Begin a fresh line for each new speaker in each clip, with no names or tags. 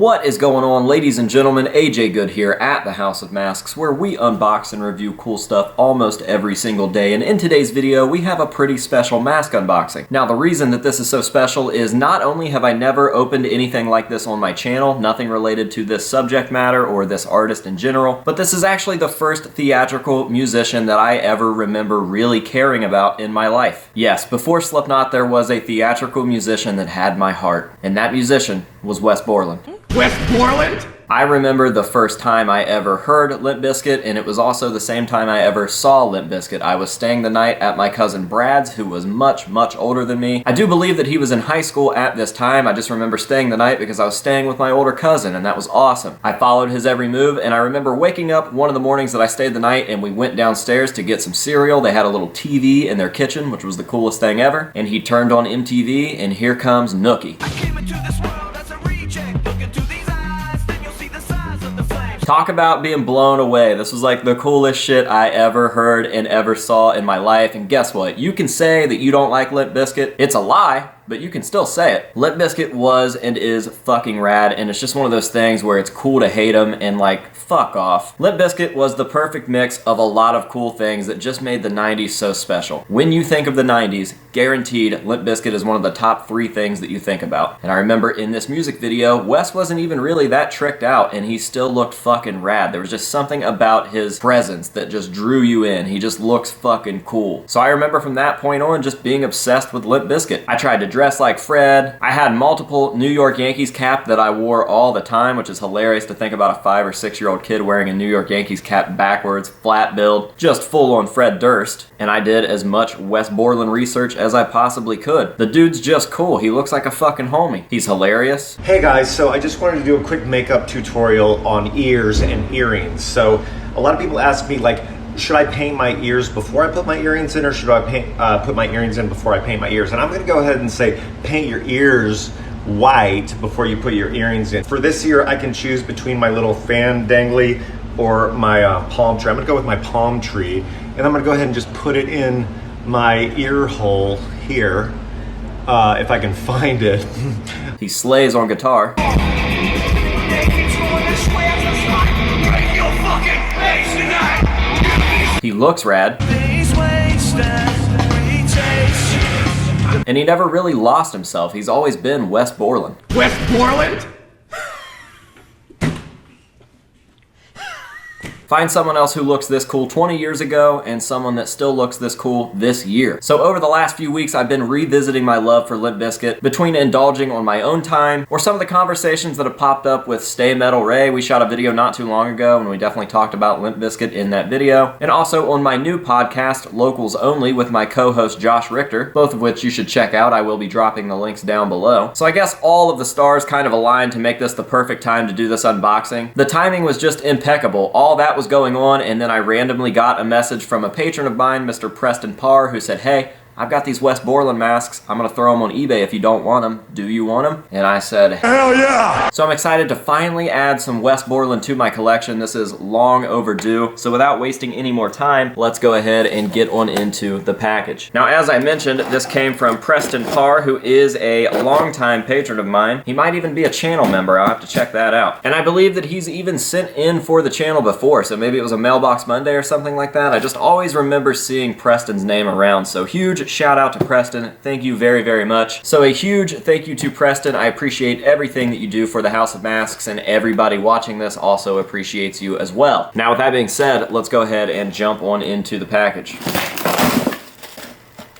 What is going on, ladies and gentlemen? AJ Good here at the House of Masks, where we unbox and review cool stuff almost every single day. And in today's video, we have a pretty special mask unboxing. Now, the reason that this is so special is not only have I never opened anything like this on my channel, nothing related to this subject matter or this artist in general, but this is actually the first theatrical musician that I ever remember really caring about in my life. Yes, before Slipknot, there was a theatrical musician that had my heart, and that musician was Wes Borland.
Wes Borland?
I remember the first time I ever heard Limp Bizkit, and it was also the same time I ever saw Limp Bizkit. I was staying the night at my cousin Brad's, who was much, much older than me. I do believe that he was in high school at this time. I just remember staying the night because I was staying with my older cousin, and that was awesome. I followed his every move, and I remember waking up one of the mornings that I stayed the night, and we went downstairs to get some cereal. They had a little TV in their kitchen, which was the coolest thing ever, and he turned on MTV, and here comes Nookie.
I came into this world as a reject. Look into these eyes, then you'll see the size of the flames.
Talk about being blown away. This was like the coolest shit I ever heard and ever saw in my life. And guess what? You can say that you don't like Limp Bizkit. It's a lie, but you can still say it. Limp Bizkit was and is fucking rad, and it's just one of those things where it's cool to hate them and like, fuck off. Limp Bizkit was the perfect mix of a lot of cool things that just made the 90s so special. When you think of the 90s, guaranteed Limp Bizkit is one of the top 3 things that you think about. And I remember in this music video, Wes wasn't even really that tricked out, and he still looked fucking rad. There was just something about his presence that just drew you in. He just looks fucking cool. So I remember from that point on just being obsessed with Limp Bizkit. I tried to dress like Fred. I had multiple New York Yankees cap that I wore all the time, which is hilarious to think about a 5 or 6 year old kid wearing a New York Yankees cap backwards, flat build, just full on Fred Durst. And I did as much Wes Borland research as I possibly could. The dude's just cool. He looks like a fucking homie. He's hilarious.
Hey guys, so I just wanted to do a quick makeup tutorial on ears and earrings. So a lot of people ask me like, should I paint my ears before I put my earrings in, or should I put my earrings in before I paint my ears? And I'm gonna go ahead and say paint your ears white before you put your earrings in. For this ear, I can choose between my little fan dangly or my palm tree. I'm gonna go with my palm tree, and I'm gonna go ahead and just put it in my ear hole here, if I can find it.
He slays on guitar. He looks rad. And he never really lost himself. He's always been Wes Borland.
Wes Borland?
Find someone else who looks this cool 20 years ago and someone that still looks this cool this year. So over the last few weeks, I've been revisiting my love for Limp Bizkit between indulging on my own time or some of the conversations that have popped up with Stay Metal Ray. We shot a video not too long ago and we definitely talked about Limp Bizkit in that video. And also on my new podcast, Locals Only, with my co-host Josh Richter, both of which you should check out. I will be dropping the links down below. So I guess all of the stars kind of aligned to make this the perfect time to do this unboxing. The timing was just impeccable. All that was going on, and then I randomly got a message from a patron of mine, Mr. Preston Parr, who said, hey, I've got these Wes Borland masks. I'm gonna throw them on eBay if you don't want them. Do you want them? And I said, hell yeah! So I'm excited to finally add some Wes Borland to my collection. This is long overdue. So without wasting any more time, let's go ahead and get on into the package. Now, as I mentioned, this came from Preston Parr, who is a longtime patron of mine. He might even be a channel member. I'll have to check that out. And I believe that he's even sent in for the channel before, so maybe it was a Mailbox Monday or something like that. I just always remember seeing Preston's name around, so huge shout out to Preston. Thank you very, very much. So a huge thank you to Preston. I appreciate everything that you do for the House of Masks, and everybody watching this also appreciates you as well. Now, with that being said, let's go ahead and jump on into the package.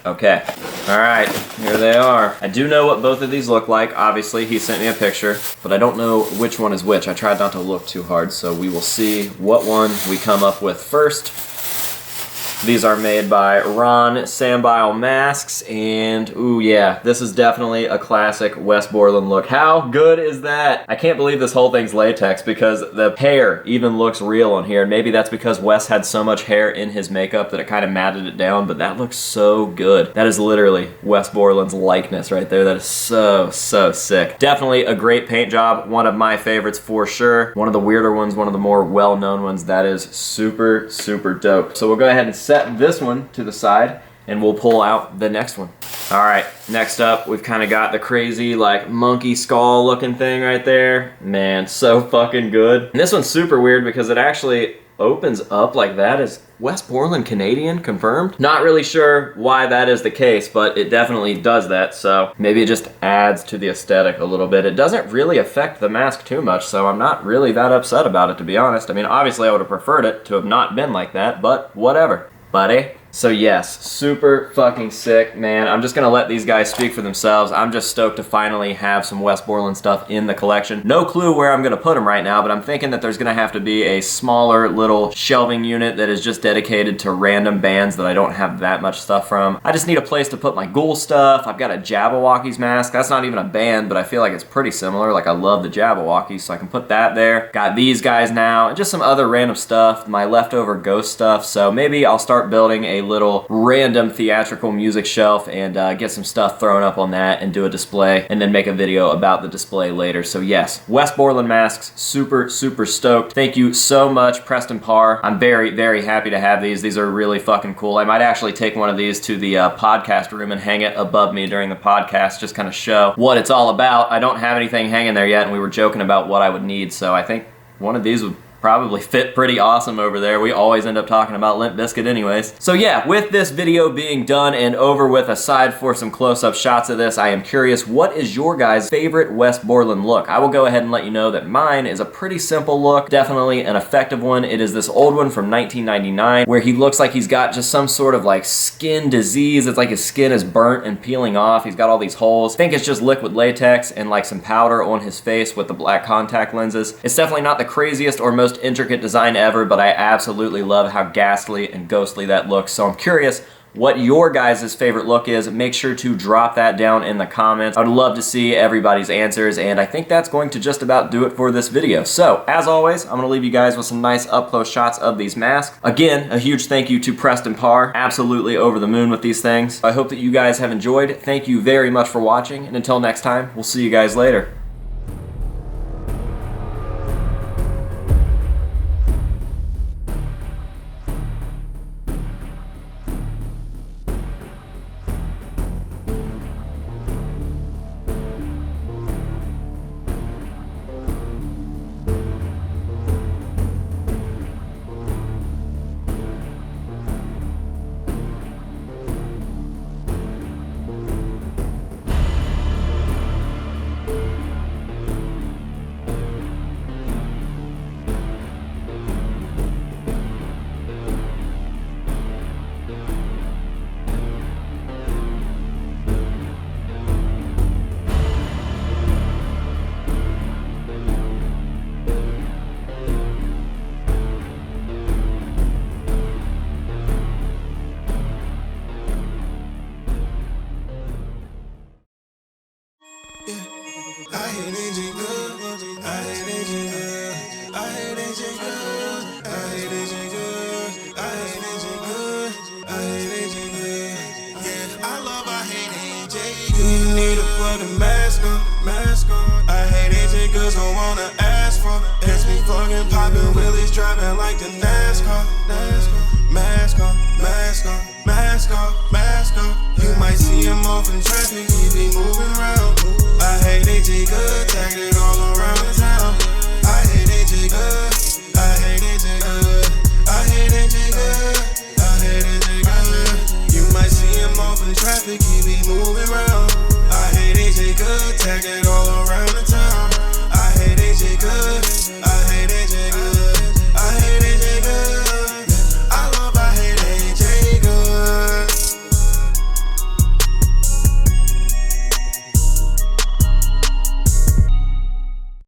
Okay. All right, here they are. I do know what both of these look like. Obviously, he sent me a picture, but I don't know which one is which. I tried not to look too hard, so we will see what one we come up with first. These are made by Ron Sambile Masks, and ooh yeah, this is definitely a classic Wes Borland look. How good is that? I can't believe this whole thing's latex because the hair even looks real on here. Maybe that's because Wes had so much hair in his makeup that it kind of matted it down, but that looks so good. That is literally Wes Borland's likeness right there. That is so, so sick. Definitely a great paint job. One of my favorites for sure. One of the weirder ones, one of the more well-known ones. That is super, super dope. So we'll go ahead and set this one to the side and we'll pull out the next one. All right, next up, we've kind of got the crazy, like, monkey skull looking thing right there. Man, so fucking good. And this one's super weird because it actually opens up like that. Is Wes Borland Canadian? Confirmed? Not really sure why that is the case, but it definitely does that, so maybe it just adds to the aesthetic a little bit. It doesn't really affect the mask too much, so I'm not really that upset about it, to be honest. I mean, obviously I would have preferred it to have not been like that, but whatever, buddy. So yes, super fucking sick, man. I'm just gonna let these guys speak for themselves. I'm just stoked to finally have some Wes Borland stuff in the collection. No clue where I'm gonna put them right now, but I'm thinking that there's gonna have to be a smaller little shelving unit that is just dedicated to random bands that I don't have that much stuff from. I just need a place to put my Ghoul stuff. I've got a Jabberwockies mask. That's not even a band, but I feel like it's pretty similar. Like, I love the Jabberwockies, so I can put that there. Got these guys now, and just some other random stuff, my leftover Ghost stuff. So maybe I'll start building a little random theatrical music shelf and get some stuff thrown up on that and do a display and then make a video about the display later. So yes, Wes Borland masks, super, super stoked. Thank you so much, Preston Parr. I'm very, very happy to have these. These are really fucking cool. I might actually take one of these to the podcast room and hang it above me during the podcast, just kind of show what it's all about. I don't have anything hanging there yet, and we were joking about what I would need, so I think one of these would probably fit pretty awesome over there. We always end up talking about Limp Bizkit anyways. So yeah, with this video being done and over with, aside for some close-up shots of this, I am curious, what is your guys' favorite Wes Borland look? I will go ahead and let you know that mine is a pretty simple look, definitely an effective one. It is this old one from 1999 where he looks like he's got just some sort of like skin disease. It's like his skin is burnt and peeling off. He's got all these holes. I think it's just liquid latex and like some powder on his face with the black contact lenses. It's definitely not the craziest or most intricate design ever, but I absolutely love how ghastly and ghostly that looks. So I'm curious what your guys' favorite look is. Make sure to drop that down in the comments. I would love to see everybody's answers, and I think that's going to just about do it for this video. So, as always, I'm going to leave you guys with some nice up-close shots of these masks. Again, a huge thank you to Preston Parr. Absolutely over the moon with these things. I hope that you guys have enjoyed. Thank you very much for watching, and until next time, we'll see you guys later.
Don't wanna ask for. Catch me fucking poppin' wheelies, driving like the NASCAR. Mask on, mask on, mask on, mask on. You might see him off in traffic, he be moving around. I hate AJ Good, tagged it all around the town. I hate AJ Good, I hate AJ Good, I hate AJ Good, I hate AJ Good. You might see him off in traffic, he be moving around. I hate AJ Good, tagged it